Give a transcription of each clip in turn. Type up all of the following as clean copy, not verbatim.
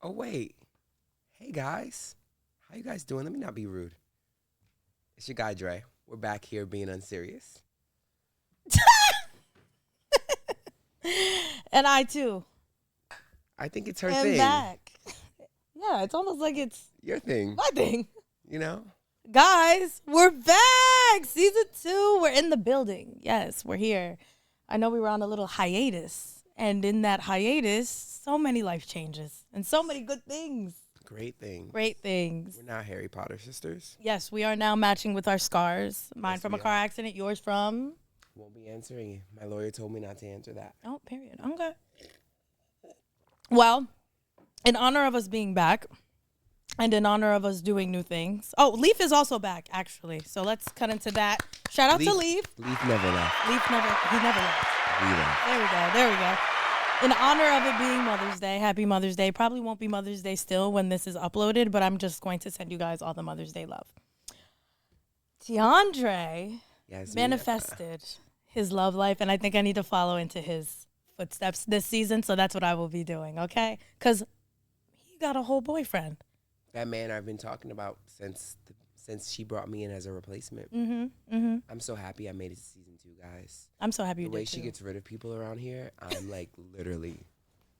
Oh, wait. Hey, guys. How you guys doing? Let me not be rude. It's your guy, Drę. We're back here being unserious. And I too I think it's her am thing. back. Yeah, it's almost like it's Your thing. my thing. You know? Guys, we're back. Season 2. We're in the building. Yes, we're here. I know we were on a little hiatus. And in that hiatus, so many life changes and so many good things. Great thing. Great things. We're not Harry Potter sisters. Yes, we are now matching with our scars. Mine Yes, from we a car are. accident, yours from... Won't be answering. My lawyer told me not to answer that. Oh, period. Okay. Well, in honor of us being back and in honor of us doing new things. Oh, Leaf is also back, actually. So let's cut into that. Shout out to Leaf. Leaf never left. He never left. We left. There we go. In honor of it being Mother's Day, happy Mother's Day. Probably won't be Mother's Day still when this is uploaded, but I'm just going to send you guys all the Mother's Day love. DeAndre Yes, manifested his love life, and I think I need to follow into his footsteps this season, so that's what I will be doing, okay? Because he got a whole boyfriend. That man I've been talking about since she brought me in as a replacement. I'm so happy I made it to season 2, guys. I'm so happy you The way did, she too. gets rid of people around here, I'm like literally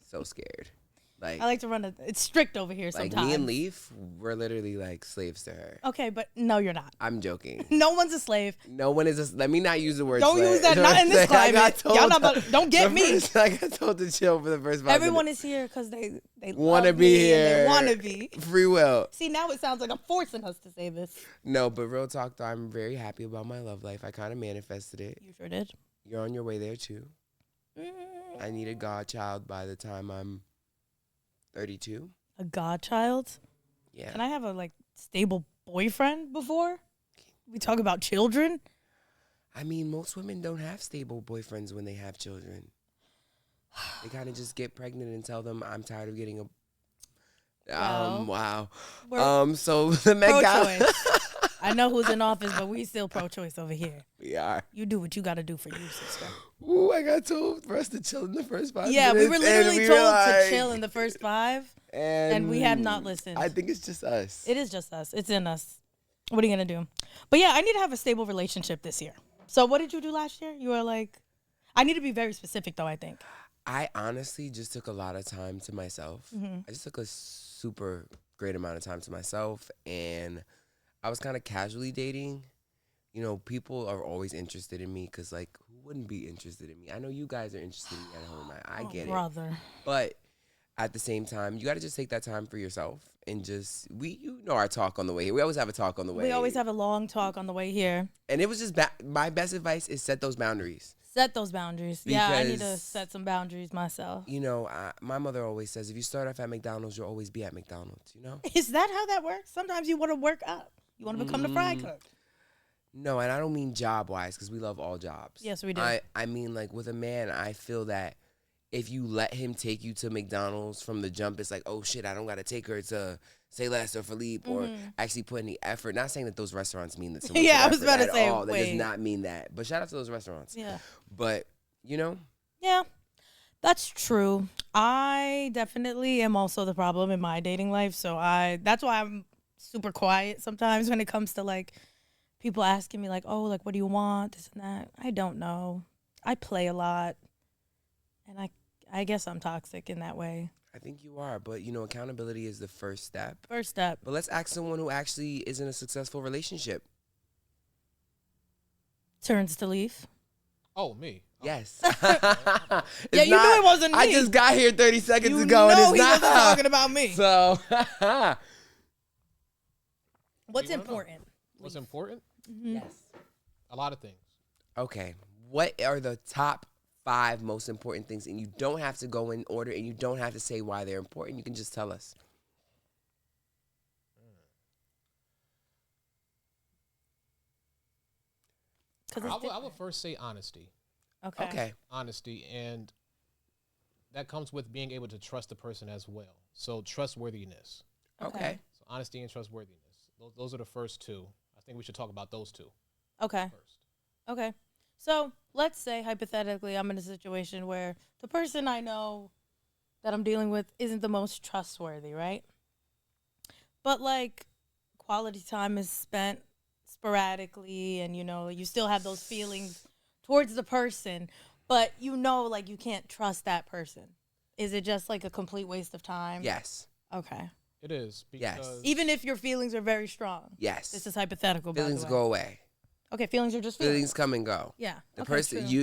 so scared. Like, I like to run it's strict over here like sometimes. me and Leaf, we're literally like slaves to her. Okay, but no, you're not. I'm joking. No one's a slave. No one is. Let me not use the word. Don't slave. use that. Not in this I got climate. told Y'all not don't get me. I got told to chill for the first 5 Everyone minutes. is here because they Wanna love be me here. and they want to be. Free will. See, now it sounds like I'm forcing us to say this. No, but real talk though, I'm very happy about my love life. I kind of manifested it. You sure did. You're on your way there too. I need a godchild by the time I'm 32. A godchild? Yeah. Can I have a stable boyfriend before we talk about children? I mean, most women don't have stable boyfriends when they have children. They kind of just get pregnant and tell them, I'm tired of getting a... Well, wow. we're So the Met Gala... pro-choice. I know who's in office, but we still pro-choice over here. We are. You do what you got to do for you, sister. Ooh, I got told for us to chill in the first 5 Yeah, minutes. we were literally and we told were like- to chill in the first 5, and we have not listened. I think it's just us. It is just us. It's in us. What are you going to do? But yeah, I need to have a stable relationship this year. So what did you do last year? You were like, I need to be very specific though, I think. I honestly just took a lot of time to myself. Mm-hmm. I just took a super great amount of time to myself, and I was kind of casually dating. You know, people are always interested in me because, like, who wouldn't be interested in me? I know you guys are interested in me at home. I get brother. it. But at the same time, you got to just take that time for yourself and just, you know our talk on the way here. We always have a talk on the way. We always have a long talk on the way here. And it was just, my best advice is set those boundaries. Set those boundaries. Yeah, I need to Because, set some boundaries myself. You know, my mother always says, if you start off at McDonald's, you'll always be at McDonald's, you know? Is that how that works? Sometimes you want to work up. You want to become the fry cook. No, and I don't mean job-wise because we love all jobs. Yes, we do. I mean, like, with a man, I feel that if you let him take you to McDonald's from the jump, it's like, oh, shit, I don't got to take her to Say Less or Philippe or actually put any effort. Not saying that those restaurants mean that so much Yeah, I was effort about to at say, all. That does wait. not mean that. But shout out to those restaurants. Yeah. But, you know, Yeah, that's true. I definitely am also the problem in my dating life. So that's why I'm super quiet sometimes when it comes to like people asking me like, oh, like, what do you want? This and that. I don't know. I play a lot. And I guess I'm toxic in that way. I think you are. But, you know, accountability is the first step. First step. But let's ask someone who actually is in a successful relationship. Turns to Leaf. Oh, me. Yes. Yeah, you knew it wasn't I me. just got here 30 seconds You ago and know it's he not. wasn't talking about me. So, What's You wanna know? important? What's important? yes. A lot of things. Okay. What are the top 5 most important things? And you don't have to go in order and you don't have to say why they're important. You can just tell us. Because I would first say honesty. Okay. Honesty, and that comes with being able to trust the person as well. So trustworthiness. Okay. So honesty and trustworthiness. Those are the first 2. I think we should talk about those 2 Okay. first. Okay. So let's say hypothetically I'm in a situation where the person I know that I'm dealing with isn't the most trustworthy, right? But like quality time is spent sporadically, and you still have those feelings towards the person, but like you can't trust that person. Is it just like a complete waste of time? Yes. Okay. It is Yes. because Even if your feelings are very strong. Yes. This is hypothetical, by Feelings the way. go away. Okay, feelings are just feelings. Feelings come and go. Yeah. The okay, person true.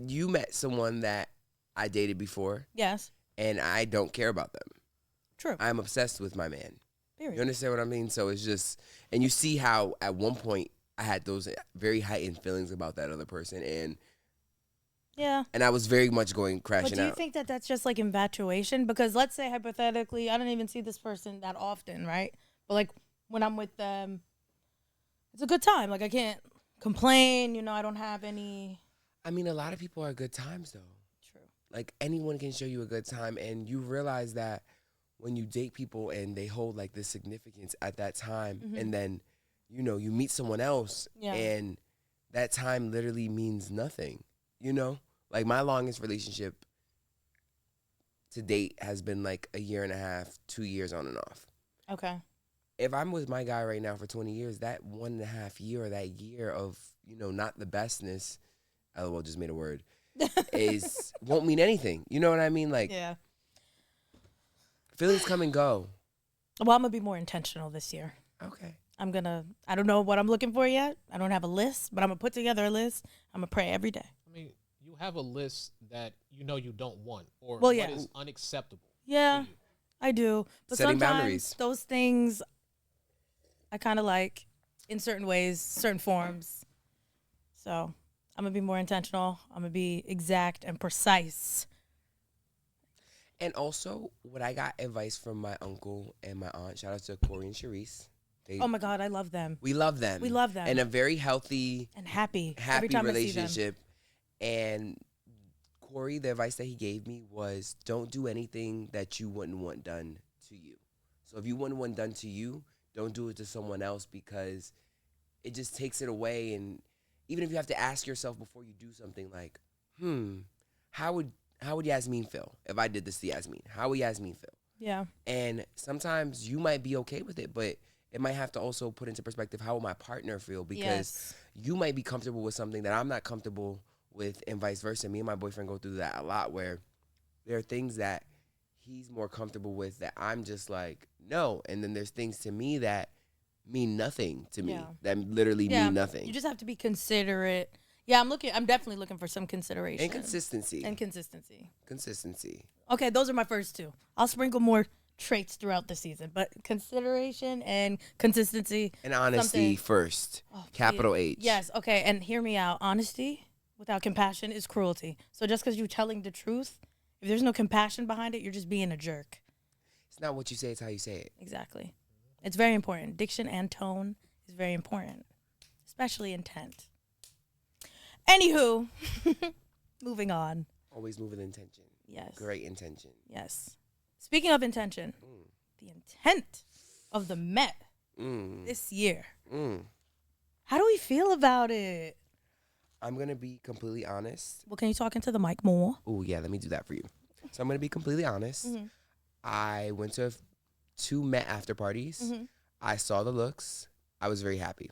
you met someone that I dated before, Yes. and I don't care about them. True. I'm obsessed with my man. Period. You understand what I mean? So it's just, and you see how at one point I had those very heightened feelings about that other person, Yeah. and I was very much going But crashing do you out. think that that's just like infatuation? Because let's say hypothetically, I don't even see this person that often, right? But like when I'm with them, it's a good time. Like I can't complain. I don't have any. I mean, a lot of people are good times though. True. Like anyone can show you a good time, and you realize that when you date people and they hold like this significance at that time, and then you meet someone else, Yeah. and that time literally means nothing. Like my longest relationship to date has been like a year and a half, 2 years on and off. Okay. If I'm with my guy right now for 20 years, that 1.5 year or that year of not the bestness, LOL just made a word, is won't mean anything. You know what I mean? Like Yeah. feelings come and go. Well, I'm gonna be more intentional this year. Okay. I don't know what I'm looking for yet. I don't have a list, but I'm gonna put together a list. I'm gonna pray every day. I mean, you have a list that you don't want or Well, what yeah. is unacceptable. Yeah, to you. I do. But Setting sometimes boundaries. those things I kind of like in certain ways, certain forms. So I'm gonna be more intentional. I'm gonna be exact and precise. And also, what I got advice from my uncle and my aunt. Shout out to Corey and Sharice. Oh my God, I love them. We love them. We love them. And a very healthy And happy every happy time I see them. relationship. And Corey, the advice that he gave me was don't do anything that you wouldn't want done to you. So if you wouldn't want done to you, don't do it to someone else because it just takes it away. And even if you have to ask yourself before you do something like, how would Yasmin feel if I did this to Yasmin? How would Yasmin feel? Yeah. And sometimes you might be okay with it, but it might have to also put into perspective how will my partner feel because Yes. you might be comfortable with something that I'm not comfortable with and vice versa. Me and my boyfriend go through that a lot where there are things that he's more comfortable with that I'm just like, no. And then there's things to me that mean nothing to me Yeah. that literally Yeah. mean nothing. You just have to be considerate. Yeah, I'm definitely looking for some consideration. And consistency. And consistency. Consistency. Okay, those are my first two. I'll sprinkle more traits throughout the season, but consideration and consistency. And honesty something- first. Oh, Capital yeah. H. Yes, okay, and hear me out. Honesty without compassion is cruelty. So just because you're telling the truth, if there's no compassion behind it, you're just being a jerk. It's not what you say, it's how you say it. Exactly. It's very important. Diction and tone is very important, especially intent. Anywho, moving on. Always move with intention. Yes. Great intention. Yes. Speaking of intention, the intent of the Met Mm. this year. Mm. How do we feel about it? I'm going to be completely honest. Well, can you talk into the mic more? Oh, yeah, let me do that for you. So I'm going to be completely honest. Mhm. I went to 2 Met after parties. Mhm. I saw the looks. I was very happy.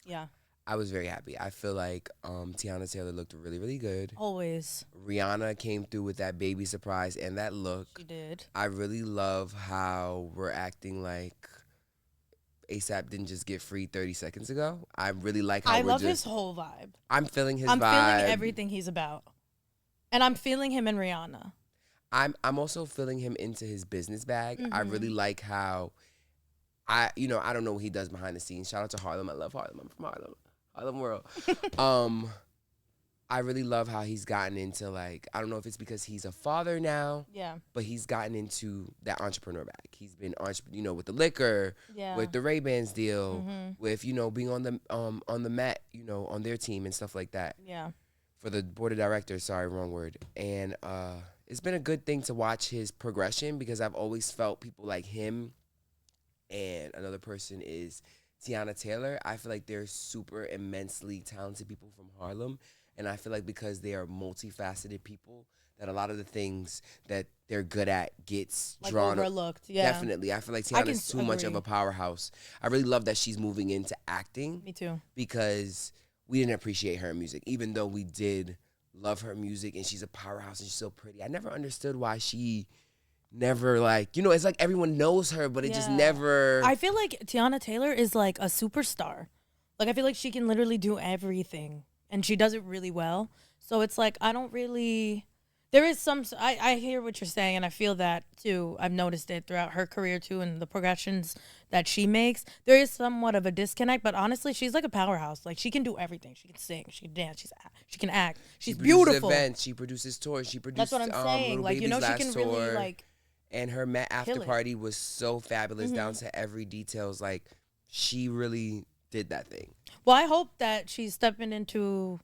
Yeah. I was very happy. I feel like Tiana Taylor looked really, really good. Always. Rihanna came through with that baby surprise and that look. She did. I really love how we're acting like ASAP didn't just get free 30 seconds ago. I really like how I we're love just... his whole vibe. I'm feeling his I'm vibe. feeling everything he's about. And I'm feeling him and Rihanna. I'm also feeling him into his business bag. I Mhm. really like how I don't know what he does behind the scenes. Shout out to Harlem. I love Harlem. I'm from Harlem. Harlem World. I really love how he's gotten into, like, I don't know if it's because he's a father now, Yeah. but he's gotten into that entrepreneur bag. He's been with the liquor, Yeah. with the Ray-Bans deal, Mhm. with being on the Met, on their team and stuff like that. Yeah. For the board of directors, sorry, wrong word. And it's been a good thing to watch his progression because I've always felt people like him and another person is Tiana Taylor. I feel like they're super immensely talented people from Harlem. And I feel like because they are multifaceted people, that a lot of the things that they're good at gets Like drawn overlooked. Yeah. Definitely. I feel like I can Tiana's too much of agree. a powerhouse. I really love that she's moving into acting Me too. because we didn't appreciate her music, even though we did love her music and she's a powerhouse and she's so pretty. I never understood why she never, like, you know, it's like everyone knows her, but it just Yeah. never. I feel like Tiana Taylor is like a superstar. Like, I feel like she can literally do everything, and she does it really well. So it's like, I don't really. There is some. I hear what you're saying, and I feel that too. I've noticed it throughout her career too, and the progressions that she makes. There is somewhat of a disconnect, but honestly, she's like a powerhouse. Like, she can do everything. She can sing. She can dance. She can act. She's She produces beautiful. events, she produces tours. She produced That's what I'm saying. Lil Like, you Baby's know, she last can tour. really like. And her Met after Kill it. party was so fabulous, down to every details. Like, she really did that thing. Well, I hope that she's stepping into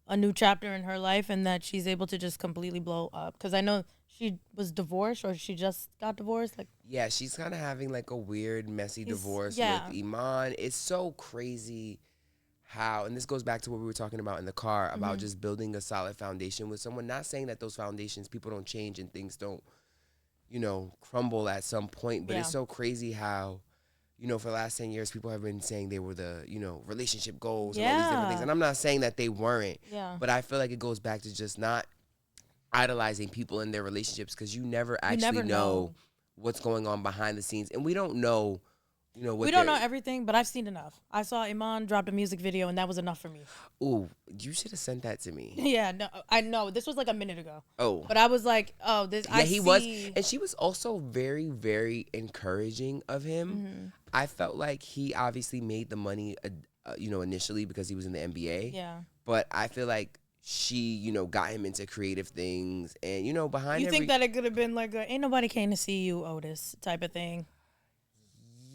a new chapter in her life and that she's able to just completely blow up. Because I know she was divorced, or she just got divorced. Like, Yeah, she's kind of having like a weird, messy divorce yeah. with Iman. It's so crazy how, and this goes back to what we were talking about in the car, about just building a solid foundation with someone. Not saying that those foundations, people don't change and things don't, you know, crumble at some point. But it's so crazy how, you know, for the last 10 years, people have been saying they were the, you know, relationship goals and all these different things. And I'm not saying that they weren't, but I feel like it goes back to just not idolizing people in their relationships, because you never actually know what's going on behind the scenes. And we don't know, you know, what we don't know everything, but I've seen enough. I saw Iman dropped a music video, and that was enough for me. Ooh, you should have sent that to me. Yeah, no, I know. This was like a minute ago. Oh. But I was like, oh, this, Yeah, he was. And she was also very, very encouraging of him. I felt like he obviously made the money, you know, initially because he was in the NBA. Yeah. But I feel like she, you know, got him into creative things. And, you know, behind You think that it could have been like a, ain't nobody came to see you, Otis, type of thing?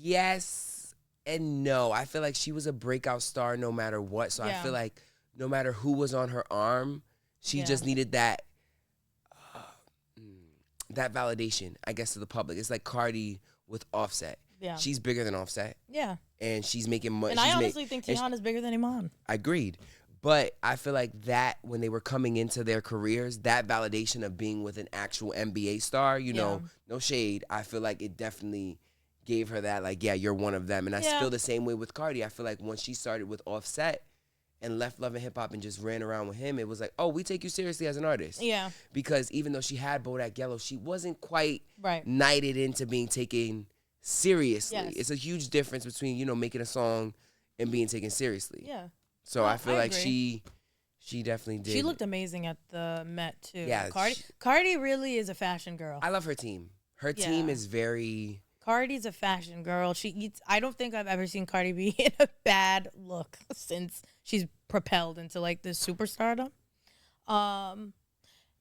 Yes and no. I feel like she was a breakout star no matter what. So I feel like no matter who was on her arm, she just needed that that validation, I guess, to the public. It's like Cardi with Offset. Yeah. She's bigger than Offset. Yeah. And she's making money. And I honestly think Tiana's bigger than Iman. Agreed. But I feel like that when they were coming into their careers, that validation of being with an actual NBA star, you know, no shade, I feel like it definitely gave her that, like, yeah, you're one of them. And I feel the same way with Cardi. I feel like once she started with Offset and left Love and Hip Hop and just ran around with him, it was like, oh, we take you seriously as an artist. Yeah. Because even though she had Bodak Yellow, she wasn't quite Right. knighted into being taken seriously. Yes. It's a huge difference between, you know, making a song and being taken seriously. Yeah. So I feel like agree. she definitely did. She looked amazing at the Met too. Yeah, Cardi really is a fashion girl. I love her team. Her team is very. Cardi's a fashion girl. She eats. I don't think I've ever seen Cardi be in a bad look since she's propelled into like this superstardom.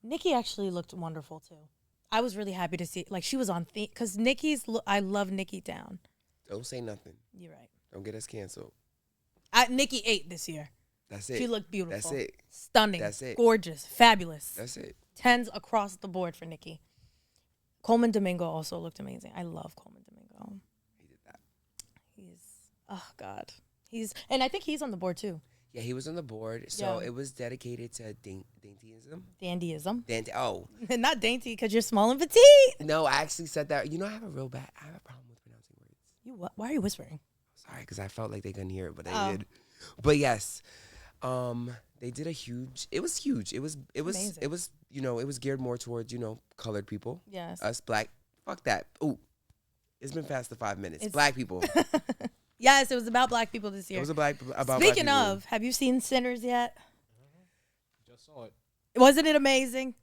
Nicki actually looked wonderful too. I was really happy to see. Like, she was on theme because I love Nicki down. Don't say nothing. You're right. Don't get us canceled. Nicki 8 this year. That's it. She looked beautiful. That's it. Stunning. That's it. Gorgeous. Fabulous. That's it. 10s across the board for Nicki. Coleman Domingo also looked amazing. I love Coleman Domingo. He did that. Oh God. And I think he's on the board too. Yeah, he was on the board. So it was dedicated to daintyism. Dandyism. Not dainty because you're small and petite. No, I actually said that. You know, I have a problem with pronouncing words. Why are you whispering? Sorry, because I felt like they couldn't hear it, but they did. But yes, they did it was huge. It was, you know, it was geared more towards, you know, colored people. Yes. Us black. Fuck that. Ooh, it's been past the 5 minutes. Black people. Yes, it was about black people this year. It was about Speaking black of, have you seen Sinners yet? Just saw it. Wasn't it amazing?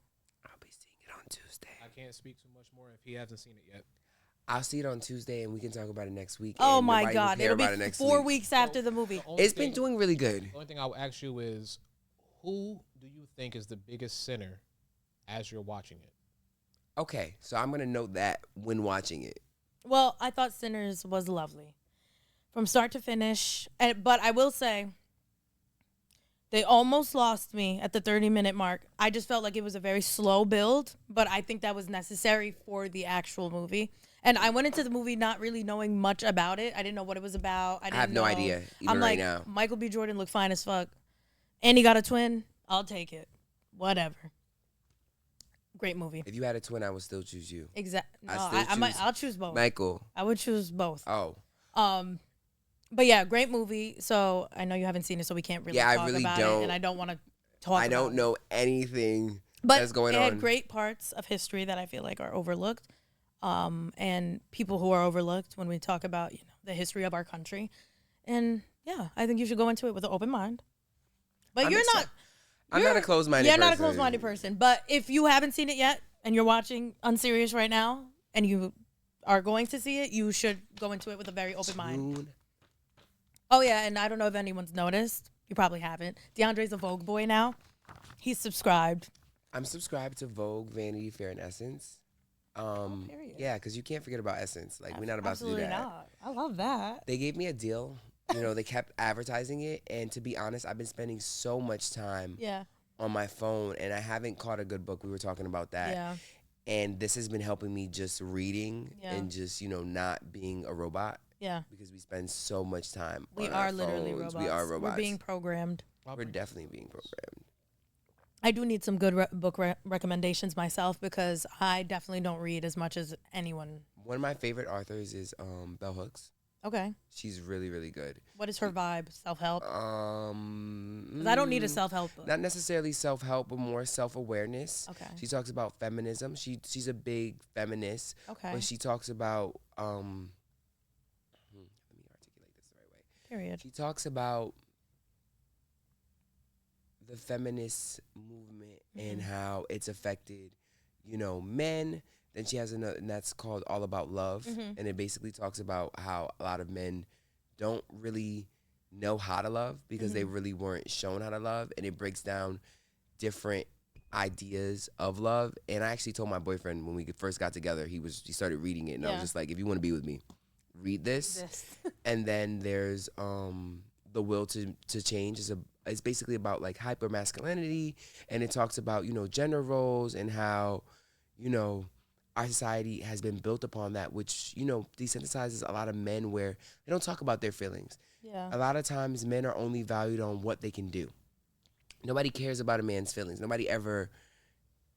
I'll be seeing it on Tuesday. I can't speak too much more if he hasn't seen it yet. I'll see it on Tuesday, and we can talk about it next week. Oh and my God. It'll be next 4 week. weeks after the movie. It's been doing really good. The only thing I'll ask you is, who do you think is the biggest sinner as you're watching it? Okay, so I'm going to note that when watching it. Well, I thought Sinners was lovely from start to finish. But I will say, they almost lost me at the 30-minute mark. I just felt like it was a very slow build, but I think that was necessary for the actual movie. And I went into the movie not really knowing much about it. I didn't know what it was about. I have no idea, even right now. Michael B. Jordan looked fine as fuck. And he got a twin. I'll take it. Whatever. Great movie. If you had a twin, I would still choose you. Exactly. No, I still choose I'll choose both. Michael. I would choose both. Oh. But yeah, great movie. So I know you haven't seen it, so we can't really talk about it, and I don't want to talk. I don't know anything but that's going it on. had great parts of history that I feel like are overlooked, and people who are overlooked when we talk about the history of our country. And yeah, I think you should go into it with an open mind. But I'm not a closed-minded person. You're not a closed-minded person. But if you haven't seen it yet and you're watching Unserious right now and you are going to see it, you should go into it with a very open mind. Oh, yeah, and I don't know if anyone's noticed. You probably haven't. DeAndre's a Vogue boy now. He's subscribed. I'm subscribed to Vogue, Vanity Fair, and Essence. Period. Yeah, because you can't forget about Essence. Like, we're not about to do that. Absolutely not. I love that. They gave me a deal. They kept advertising it. And to be honest, I've been spending so much time on my phone, and I haven't caught a good book. We were talking about that. Yeah. And this has been helping me just reading and just, not being a robot. Yeah. Because we spend so much time We on are our literally phones. robots. We are robots. We're being programmed. We're definitely being programmed. I do need some good book recommendations myself because I definitely don't read as much as anyone. One of my favorite authors is Bell Hooks. Okay. She's really, really good. What is her vibe? Self-help? 'Cause I I don't need a self-help book. Not necessarily self-help, but more self-awareness. Okay. She talks about feminism. She's a big feminist. Okay. But she talks about let me articulate this the right way. Period. She talks about the feminist movement and how it's affected, men. Then she has another, and that's called All About Love. And it basically talks about how a lot of men don't really know how to love because they really weren't shown how to love. And it breaks down different ideas of love. And I actually told my boyfriend when we first got together, he started reading it. And I was just like, if you want to be with me, read this. And then there's The Will to Change it's basically about like hyper masculinity, and it talks about gender roles and how our society has been built upon that, which desensitizes a lot of men where they don't talk about their feelings. Yeah. A lot of times men are only valued on what they can do. Nobody cares about a man's feelings. Nobody ever,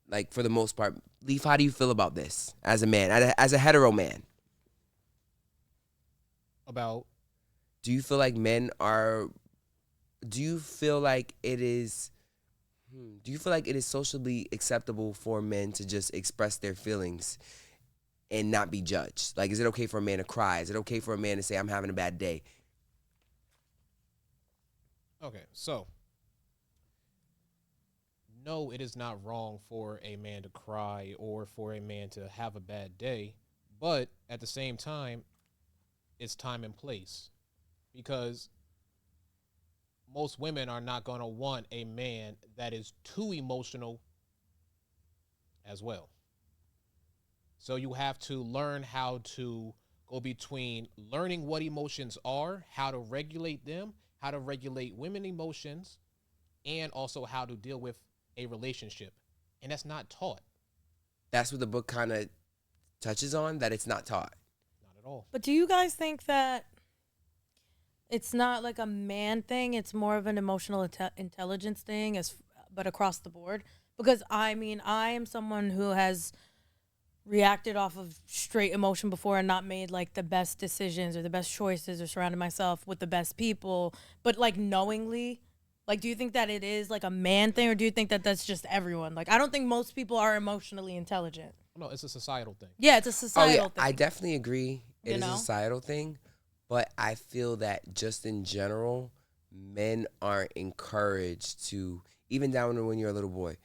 like, for the most part. Leaf, how do you feel about this as a man, as a hetero man? About? Do you feel like it is socially acceptable for men to just express their feelings and not be judged? Like, is it okay for a man to cry? Is it okay for a man to say, I'm having a bad day? Okay, so no, it is not wrong for a man to cry or for a man to have a bad day, but at the same time, it's time and place, because most women are not going to want a man that is too emotional as well. So you have to learn how to go between learning what emotions are, how to regulate them, how to regulate women emotions, and also how to deal with a relationship. And that's not taught. That's what the book kind of touches on, that it's not taught. Not at all. But do you guys think that it's not like a man thing, it's more of an emotional intelligence thing, but across the board? Because I am someone who has reacted off of straight emotion before and not made like the best decisions or the best choices or surrounded myself with the best people, but like knowingly. Like, do you think that it is like a man thing, or do you think that that's just everyone? Like, I don't think most people are emotionally intelligent. No, it's a societal thing. Yeah, it's a societal thing. I definitely agree. It is a societal thing. But I feel that just in general, men aren't encouraged to, even down to when you're a little boy,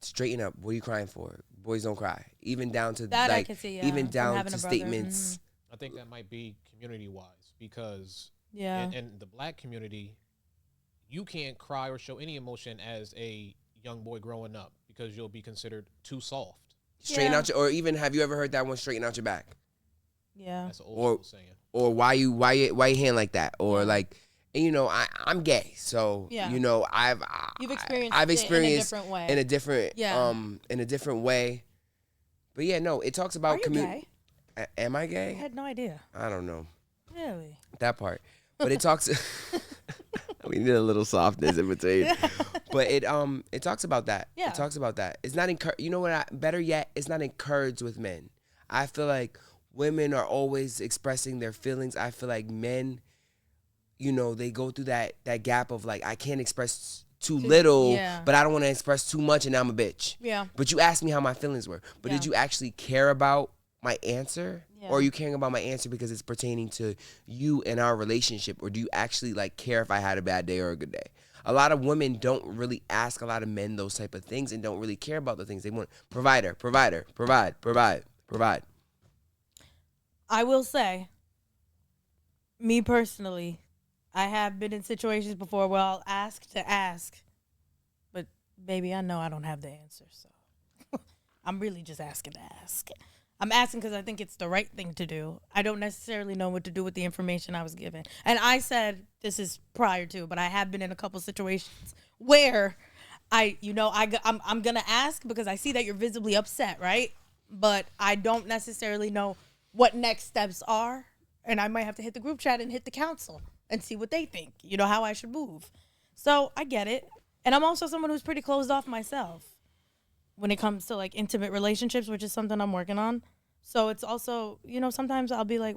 straighten up. What are you crying for? Boys don't cry. Even down to that, like, I can see, even down to statements. I think that might be community-wise, because Yeah. in the black community, you can't cry or show any emotion as a young boy growing up because you'll be considered too soft. Straighten out your, or even have you ever heard that one, straighten out your back? Yeah. That's an old school saying. Or why your hand like that? Or like, and, you know, I'm gay, so you know, I've experienced it in a different way. In a different way. But yeah, no, it talks about community. Am I gay? I had no idea. I don't know. Really? That part. But it talks we need a little softness in between. But it talks about that. Yeah. It talks about that. It's not you know what? Better yet, it's not encouraged with men. I feel like women are always expressing their feelings. I feel like men, you know, they go through that gap of like, I can't express too little, but I don't want to express too much, and now I'm a bitch. Yeah. But you asked me how my feelings were. But did you actually care about my answer? Yeah. Or are you caring about my answer because it's pertaining to you and our relationship? Or do you actually like care if I had a bad day or a good day? A lot of women don't really ask a lot of men those type of things and don't really care about the things they want. Provide. I will say, me personally, I have been in situations before where I'll ask to ask, but baby, I know I don't have the answer, so I'm really just asking to ask. I'm asking because I think it's the right thing to do. I don't necessarily know what to do with the information I was given. And I said, this is prior to, but I have been in a couple situations where I'm going to ask because I see that you're visibly upset, right? But I don't necessarily know what next steps are. And I might have to hit the group chat and hit the council and see what they think, you know, how I should move. So I get it. And I'm also someone who's pretty closed off myself when it comes to like intimate relationships, which is something I'm working on. So it's also, you know, sometimes I'll be like,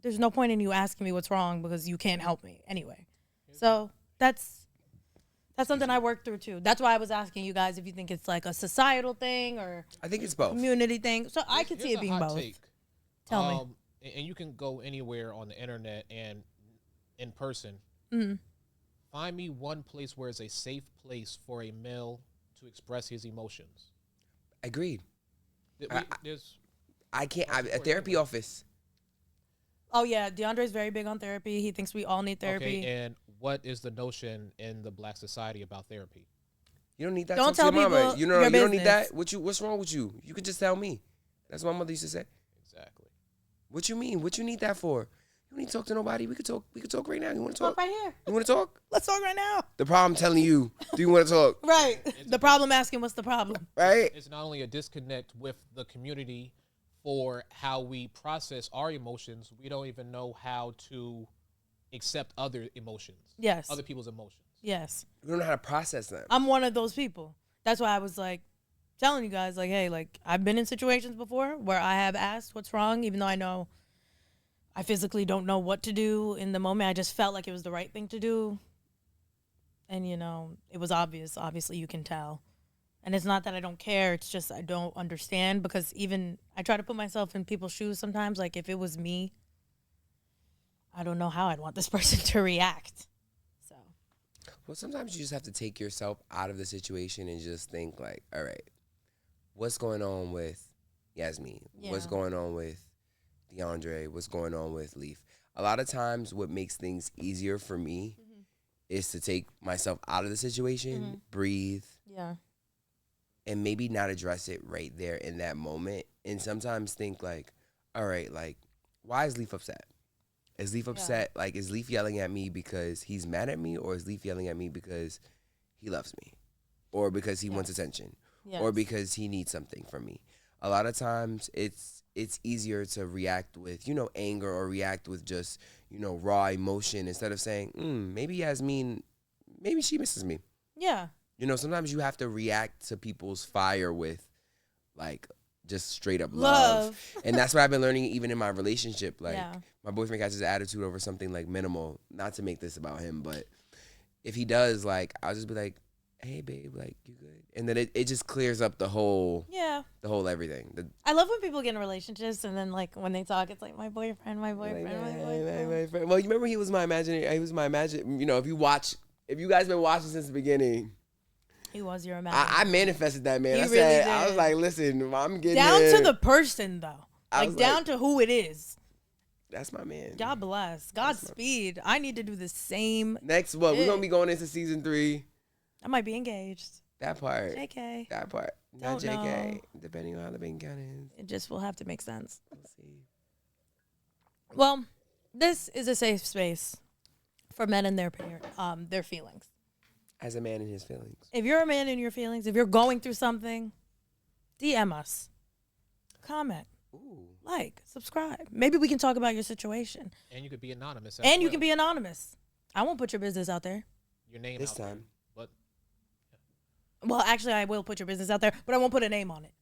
there's no point in you asking me what's wrong because you can't help me anyway. So that's something I work through too. That's why I was asking you guys if you think it's like a societal thing or I think it's both. Community thing. So I could see it being both. Take. Tell me. And you can go anywhere on the internet and in person. Mm-hmm. Find me one place where it's a safe place for a male to express his emotions. Agreed. There's a therapy office. Oh yeah, DeAndre's very big on therapy. He thinks we all need therapy. Okay, and what is the notion in the black society about therapy? You don't need that. Don't Talk to tell your mama. people You your don't need business. that. What's wrong with you? You could just tell me. That's what my mother used to say. Exactly. What you mean? What you need that for? You don't need to talk to nobody. We could talk right now. You want to Talk talk? right here. You want to talk? Let's talk right now. The problem telling you, do you want to talk? Right. The problem asking what's the problem. Right? It's not only a disconnect with the community for how we process our emotions, we don't even know how to accept other emotions. Yes. Other people's emotions. Yes. We don't know how to process them. I'm one of those people. That's why I was like telling you guys, like, hey, like I've been in situations before where I have asked what's wrong, even though I know I physically don't know what to do in the moment. I just felt like it was the right thing to do. And, you know, it was obvious. Obviously, you can tell. And it's not that I don't care. It's just I don't understand because even I try to put myself in people's shoes sometimes. Like, if it was me, I don't know how I'd want this person to react. So. Well, sometimes you just have to take yourself out of the situation and just think like, all right, what's going on with Yasmin? Yeah. What's going on with DeAndre? What's going on with Leaf? A lot of times what makes things easier for me is to take myself out of the situation, breathe, and maybe not address it right there in that moment. And sometimes think like, all right, like, why is Leaf upset? Is Leaf upset? Like, is Leaf yelling at me because he's mad at me, or is Leaf yelling at me because he loves me, or because he wants attention, or because he needs something from me? A lot of times it's easier to react with, you know, anger or react with just, you know, raw emotion instead of saying, maybe Yasmin, maybe she misses me. Yeah. You know, sometimes you have to react to people's fire with, like, just straight up love. And that's what I've been learning even in my relationship. Like, my boyfriend has his attitude over something, like, minimal. Not to make this about him, but if he does, like, I'll just be like, hey, babe, like, you good? And then it just clears up the whole everything. I love when people get in relationships and then, like, when they talk, it's like, my boyfriend. Well, you remember he was my imaginary, you know, if you guys been watching since the beginning. He was your imaginary. I manifested that, man. He really did. I was like, listen, I'm getting down it. to the person, though. Like, down to who it is. That's my man. God bless. Godspeed. I need to do the same. Next, we're going to be going into season 3. I might be engaged. That part. JK. That part. Not JK. Depending on how the bank account is. It just will have to make sense. We'll see. Well, this is a safe space for men and their feelings. As a man in his feelings. If you're a man in your feelings, if you're going through something, DM us. Comment. Ooh. Like. Subscribe. Maybe we can talk about your situation. And you could be anonymous. And you can be anonymous. I won't put your business out there. Your name this out time. There, but Well, actually, I will put your business out there, but I won't put a name on it.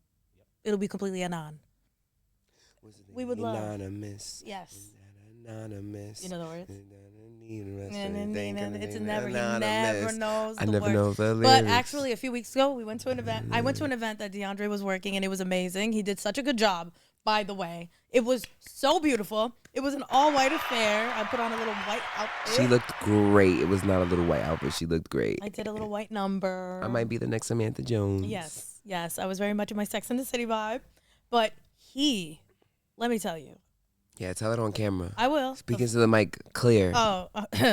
It'll be completely anon. We would love. Anonymous. Yes. Anonymous. You know the words? It's never. He never knows I the never words. know the lyrics. But actually, a few weeks ago, we went to an event. I went to an event that DeAndre was working, and it was amazing. He did such a good job, by the way. It was so beautiful. It was an all-white affair. I put on a little white outfit. She looked great. It was not a little white outfit. She looked great. I did a little white number. I might be the next Samantha Jones. Yes. I was very much in my Sex and the City vibe. But let me tell you. Yeah, tell it on camera. I will. Speaking to the mic clear. Oh,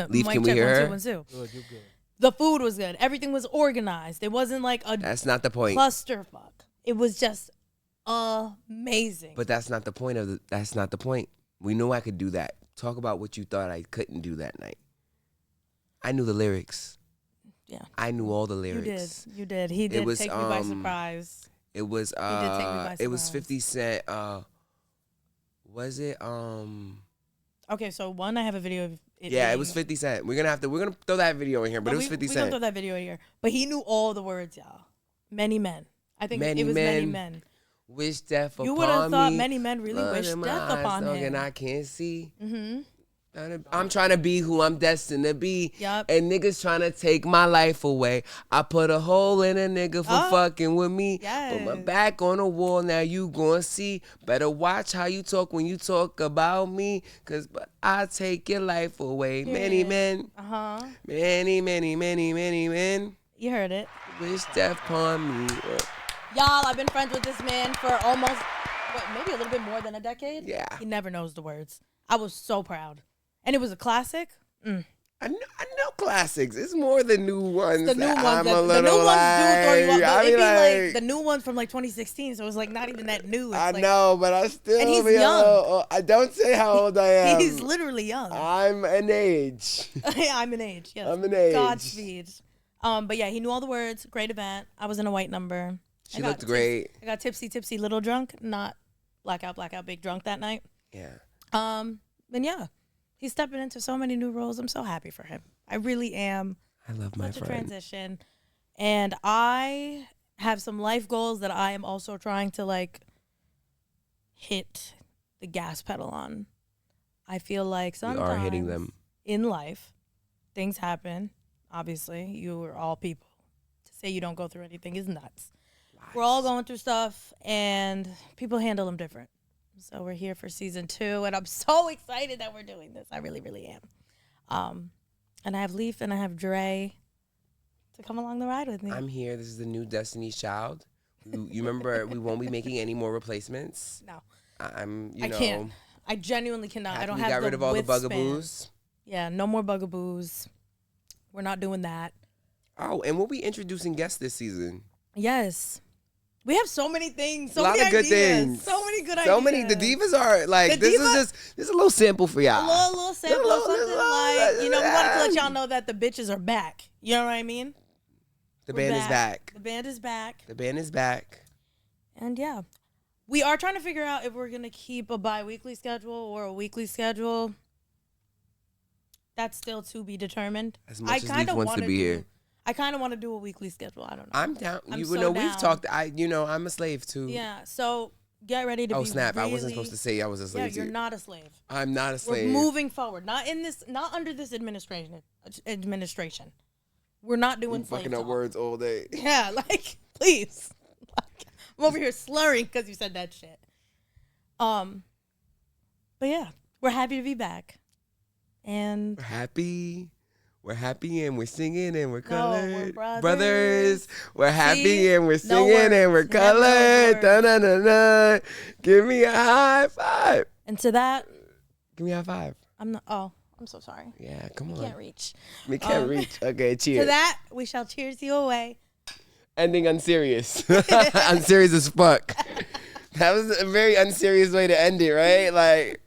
Leaf, mic can we check, hear 1, her? 2, 1, 2. Good, you're good. The food was good. Everything was organized. It wasn't like a That's not the point. clusterfuck. It was just amazing. But that's not the point that's not the point. We knew I could do that. Talk about what you thought I couldn't do that night. I knew the lyrics. Yeah. I knew all the lyrics. You did. He did take me by surprise. It was He did take me by it was surprise. 50 Cent. Was it Okay, so one, I have a video of it. Yeah, it was 50 Cent. We're gonna throw that video in here, but it was 50 We're Cent. gonna throw that video in here. But he knew all the words, y'all. Many men. I think Many it was men. many men. Wish death upon me. You would have thought many men really Blood wished in my death eyes, upon dog, him. And I can't see. Mm-hmm. I'm trying to be who I'm destined to be. Yup. And niggas trying to take my life away. I put a hole in a nigga for fucking with me. Put my Yes. back on the wall, now you gon' see. Better watch how you talk when you talk about me. But I take your life away. Many men. Uh-huh. Many, many, many, many men. You heard it. Wish death upon me. Y'all, I've been friends with this man for almost, maybe a little bit more than a decade? Yeah. He never knows the words. I was so proud. And it was a classic. I know classics. It's more the new ones. The new ones, I'm a the little new ones do throw you off. like, But I it'd be mean, like the new ones from like 2016, so it was like not even that new. It's I like, know, but I still. And he's be young. I don't say how old I am. He's literally young. I'm an age. I'm an age, yes. I'm an age. Godspeed. But yeah, he knew all the words. Great event. I was in a white number. She looked great. I got tipsy, little drunk, not blackout, big drunk that night. Yeah. And yeah, he's stepping into so many new roles. I'm so happy for him. I really am. I love my Such a friend. transition. And I have some life goals that I am also trying to like hit the gas pedal on. I feel like We sometimes are hitting them. in life, things happen. Obviously, you are all people. To say you don't go through anything is nuts. We're all going through stuff, and people handle them different. So we're here for season 2, and I'm so excited that we're doing this. I really, really am. And I have Leaf and I have Drę to come along the ride with me. I'm here. This is the new Destiny's Child. You remember we won't be making any more replacements. No, I I can't. I genuinely cannot. I don't we have got the rid of all the withspan. bugaboos. Yeah, no more bugaboos. We're not doing that. Oh, and we'll be introducing guests this season. Yes. We have so many things. So a lot many of good ideas. things. So many good So ideas. many. The divas are like, The this diva- is a little sample for y'all. A little sample of something like, we wanted to let y'all know. know that the bitches are back. You know what I mean? The We're band is back. The band is back. The band is back. And yeah, we are trying to figure out if we're going to keep a bi-weekly schedule or a weekly schedule. That's still to be determined. As much as Leaf wants to be here. I kind of want to do a weekly schedule. I don't know. I'm down. I'm You so know, down. we've talked. I'm a slave too. Yeah, so get ready to Oh be snap! I wasn't really- supposed to say I was a Yeah, slave. you're to you. not a slave. I'm not a slave. We're moving forward. Not under this administration. We're not doing slave fucking up talk. words all day. Yeah, like, please. Like, I'm over here slurring because you said that shit. But yeah, we're happy to be back. And We're happy and we're singing and we're No, colored. we're brothers. We're happy See? and we're No singing and we're words. We have no colored. words. Da-na-na-na. Give me a high five. and to that, Give me a high five. I'm so sorry. Yeah, come on. Can't reach. We can't reach. Okay, To cheers. that, we shall cheers you away. Ending unserious. Unserious as fuck. That was a very unserious way to end it, right? Like.